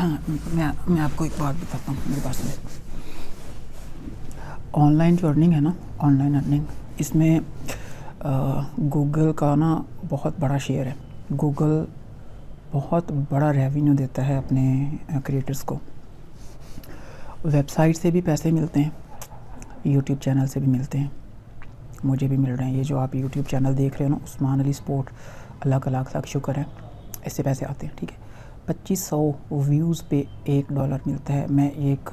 मैं आपको एक बात बताता हूँ, मेरे पास में ऑनलाइन जो अर्निंग है ना, ऑनलाइन अर्निंग, इसमें गूगल का ना बहुत बड़ा शेयर है। गूगल बहुत बड़ा रेवेन्यू देता है अपने क्रिएटर्स को। वेबसाइट से भी पैसे मिलते हैं, यूट्यूब चैनल से भी मिलते हैं, मुझे भी मिल रहे हैं। ये जो आप यूट्यूब चैनल देख रहे हो ना, उस्मान अली स्पोर्ट, अल्लाह का लाख लाख शुक्र है, इससे पैसे आते हैं। ठीक है, 2500 व्यूज़ पे $1 मिलता है। मैं एक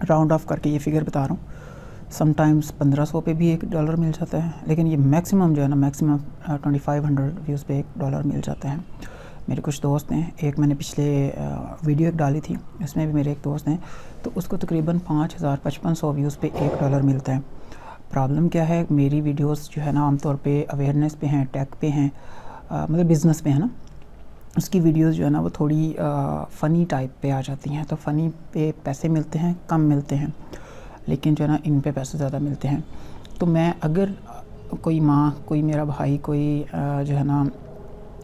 राउंड ऑफ करके ये फिगर बता रहा हूँ। समटाइम्स 1500 पे भी $1 मिल जाता है, लेकिन ये मैक्सिमम जो है ना, मैक्सिमम 2500 व्यूज़ पे $1 मिल जाता है। मेरे कुछ दोस्त हैं, एक मैंने पिछले वीडियो एक डाली थी, इसमें भी मेरे एक दोस्त हैं, तो उसको तकरीबन 5500 व्यूज़ पे $1 मिलता है। प्रॉब्लम क्या है, मेरी वीडियोस जो है ना आमतौर पे अवेयरनेस पे हैं, टेक पे हैं, मतलब बिज़नेस पे है ना, उसकी वीडियोस जो है ना वो थोड़ी फ़नी टाइप पे आ जाती हैं। तो फ़नी पे पैसे मिलते हैं, कम मिलते हैं, लेकिन जो है ना इन पे पैसे ज़्यादा मिलते हैं। तो मैं अगर कोई माँ, कोई मेरा भाई, कोई जो है ना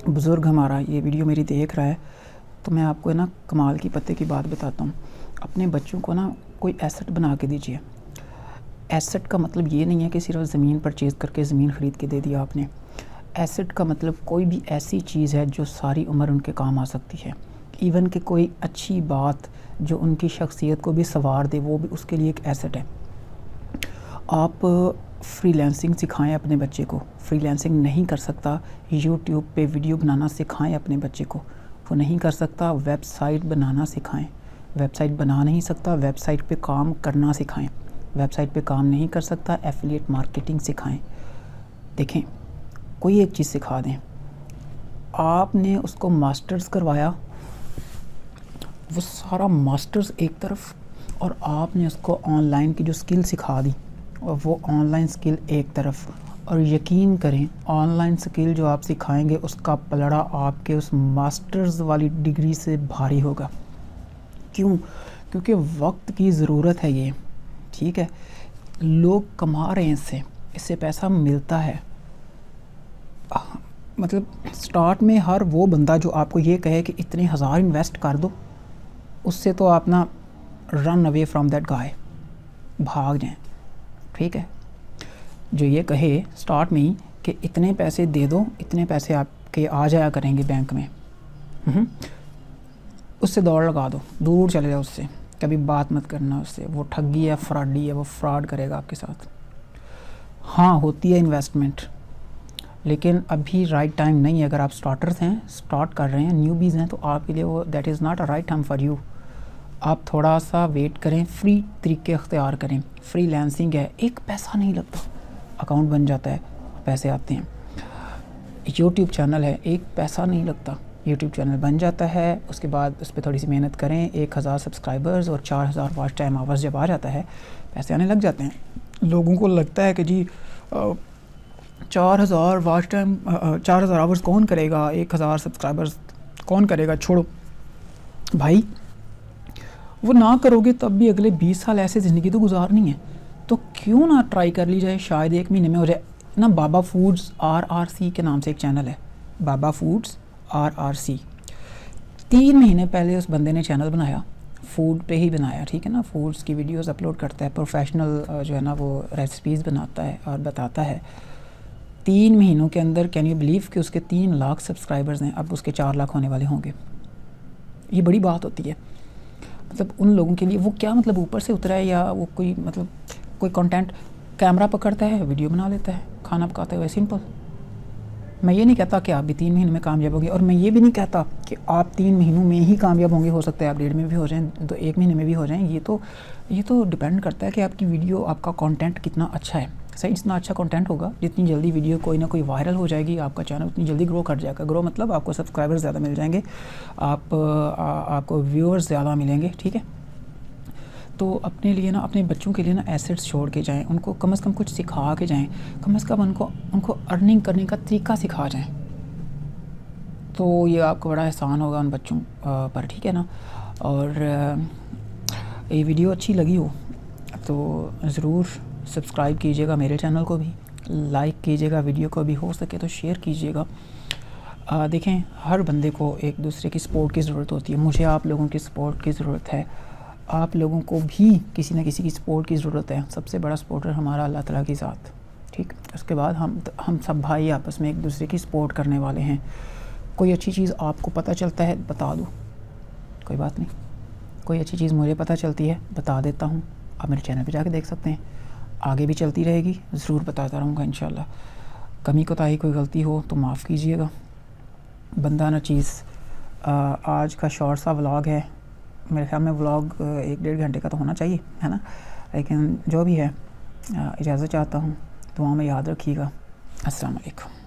बुज़ुर्ग हमारा ये वीडियो मेरी देख रहा है, तो मैं आपको है ना कमाल की पत्ते की बात बताता हूँ। अपने बच्चों को ना कोई एसेट बना के दीजिए। एसेट का मतलब ये नहीं है कि सिर्फ ज़मीन परचेज़ करके ज़मीन ख़रीद के दे दिया आपने। एसेट का मतलब कोई भी ऐसी चीज़ है जो सारी उम्र उनके काम आ सकती है। इवन कि कोई अच्छी बात जो उनकी शख्सियत को भी संवार दे, वो भी उसके लिए एक एसेट है। आप फ्रीलांसिंग सिखाएं अपने बच्चे को। फ्रीलांसिंग नहीं कर सकता, यूट्यूब पे वीडियो बनाना सिखाएं अपने बच्चे को, वो नहीं कर सकता। वेबसाइट बनाना सिखाएं, वेबसाइट बना नहीं सकता, वेबसाइट पे काम करना सिखाएं। वेबसाइट पे काम नहीं कर सकता, एफिलिएट मार्केटिंग सिखाएं। देखें, कोई एक चीज़ सिखा दें। आपने उसको मास्टर्स करवाया, वो सारा मास्टर्स एक तरफ, और आपने उसको ऑनलाइन की जो स्किल सिखा दी, और वो ऑनलाइन स्किल एक तरफ। और यकीन करें, ऑनलाइन स्किल जो आप सिखाएंगे उसका पलड़ा आपके उस मास्टर्स वाली डिग्री से भारी होगा। क्यों? क्योंकि वक्त की ज़रूरत है ये। ठीक है, लोग कमा रहे हैं इससे पैसा मिलता है। मतलब स्टार्ट में हर वो बंदा जो आपको ये कहे कि इतने हज़ार इन्वेस्ट कर दो, उससे तो आप ना run away from that guy, भाग जाएं। ठीक है, जो ये कहे स्टार्ट में ही कि इतने पैसे दे दो, इतने पैसे आपके आ जाया करेंगे बैंक में, उससे दौड़ लगा दो, दूर चले जाओ उससे, कभी बात मत करना उससे। वो ठगी है, फ्रॉडी है, वो फ्रॉड करेगा आपके साथ। हाँ, होती है इन्वेस्टमेंट, लेकिन अभी राइट टाइम नहीं है। अगर आप स्टार्टर्स हैं, स्टार्ट कर रहे हैं, न्यूबीज़ हैं, तो आपके लिए वो that is not a right time for you. आप थोड़ा सा वेट करें, फ्री तरीके अख्तियार करें। फ्रीलांसिंग है, एक पैसा नहीं लगता, अकाउंट बन जाता है, पैसे आते हैं। यूट्यूब चैनल है, एक पैसा नहीं लगता, यूट्यूब चैनल बन जाता है। उसके बाद उस पर थोड़ी सी मेहनत करें, 1000 सब्सक्राइबर्स और 4000 वॉच टाइम आवर्स जब आ जाता है, पैसे आने लग जाते हैं। लोगों को लगता है कि जी 4000 वॉच टाइम, 4000 आवर्स कौन करेगा, 1000 सब्सक्राइबर्स कौन करेगा, छोड़ो भाई, वो ना करोगे तब भी अगले 20 साल ऐसे ज़िंदगी तो गुजारनी है, तो क्यों ना ट्राई कर ली जाए, शायद 1 महीने में हो जाए ना। बाबा फूड्स RRC के नाम से एक चैनल है, बाबा फूड्स RRC। 3 महीने पहले उस बंदे ने चैनल बनाया, फूड पे ही बनाया, ठीक है ना, फूड्स की वीडियोस अपलोड करता है, प्रोफेशनल जो है ना वो रेसिपीज़ बनाता है और बताता है। 3 महीनों के अंदर, कैन यू बिलीव कि उसके 3 लाख सब्सक्राइबर्स हैं, अब उसके 4 लाख होने वाले होंगे। ये बड़ी बात होती है। मतलब उन लोगों के लिए वो क्या, मतलब ऊपर से उतरा है, या वो कोई मतलब कोई कंटेंट, कैमरा पकड़ता है, वीडियो बना लेता है, खाना पकाते हुए, सिंपल। मैं ये नहीं कहता कि आप भी 3 महीने में कामयाब होंगे, और मैं ये भी नहीं कहता कि आप 3 महीनों में ही कामयाब होंगे। हो सकता है आप 1.5 में भी हो जाएं, तो 1 महीने में भी हो जाएं। ये तो डिपेंड करता है कि आपकी वीडियो, आपका कंटेंट कितना अच्छा है। सही, जितना अच्छा कंटेंट होगा, जितनी जल्दी वीडियो कोई ना कोई वायरल हो जाएगी, आपका चैनल उतनी जल्दी ग्रो कर जाएगा। ग्रो मतलब आपको सब्सक्राइबर्स ज़्यादा मिल जाएंगे, आपको व्यूअर्स ज़्यादा मिलेंगे। ठीक है, तो अपने लिए ना, अपने बच्चों के लिए ना एसेट्स छोड़ के जाएं, उनको कम से कम कुछ सिखा के जाएं, कम से कम उनको अर्निंग करने का तरीका सिखा जाएं, तो ये आपको बड़ा एहसान होगा उन बच्चों पर। ठीक है ना, और ये वीडियो अच्छी लगी हो तो ज़रूर सब्सक्राइब कीजिएगा मेरे चैनल को भी, लाइक कीजिएगा वीडियो को भी, हो सके तो शेयर कीजिएगा। देखें, हर बंदे को एक दूसरे की सपोर्ट की ज़रूरत होती है। मुझे आप लोगों की सपोर्ट की ज़रूरत है, आप लोगों को भी किसी न किसी की सपोर्ट की ज़रूरत है। सबसे बड़ा सपोर्टर हमारा अल्लाह ताला की ज़ात, ठीक। उसके बाद हम सब भाई आपस में एक दूसरे की सपोर्ट करने वाले हैं। कोई अच्छी चीज़ आपको पता चलता है बता दो, कोई बात नहीं। कोई अच्छी चीज़ मुझे पता चलती है बता देता हूँ, आप मेरे चैनल पे जाके देख सकते हैं। आगे भी चलती रहेगी, ज़रूर बताता रहूँगा इंशाल्लाह। कमी कोताही कोई गलती हो तो माफ़ कीजिएगा। बंदा न चीज़ आज का शॉर्ट सा व्लॉग है, मेरे ख्याल में व्लॉग 1-1.5 घंटे का तो होना चाहिए, है ना। लेकिन जो भी है, इजाज़त चाहता हूँ, दुआ में याद रखिएगा। अस्सलाम वालेकुम।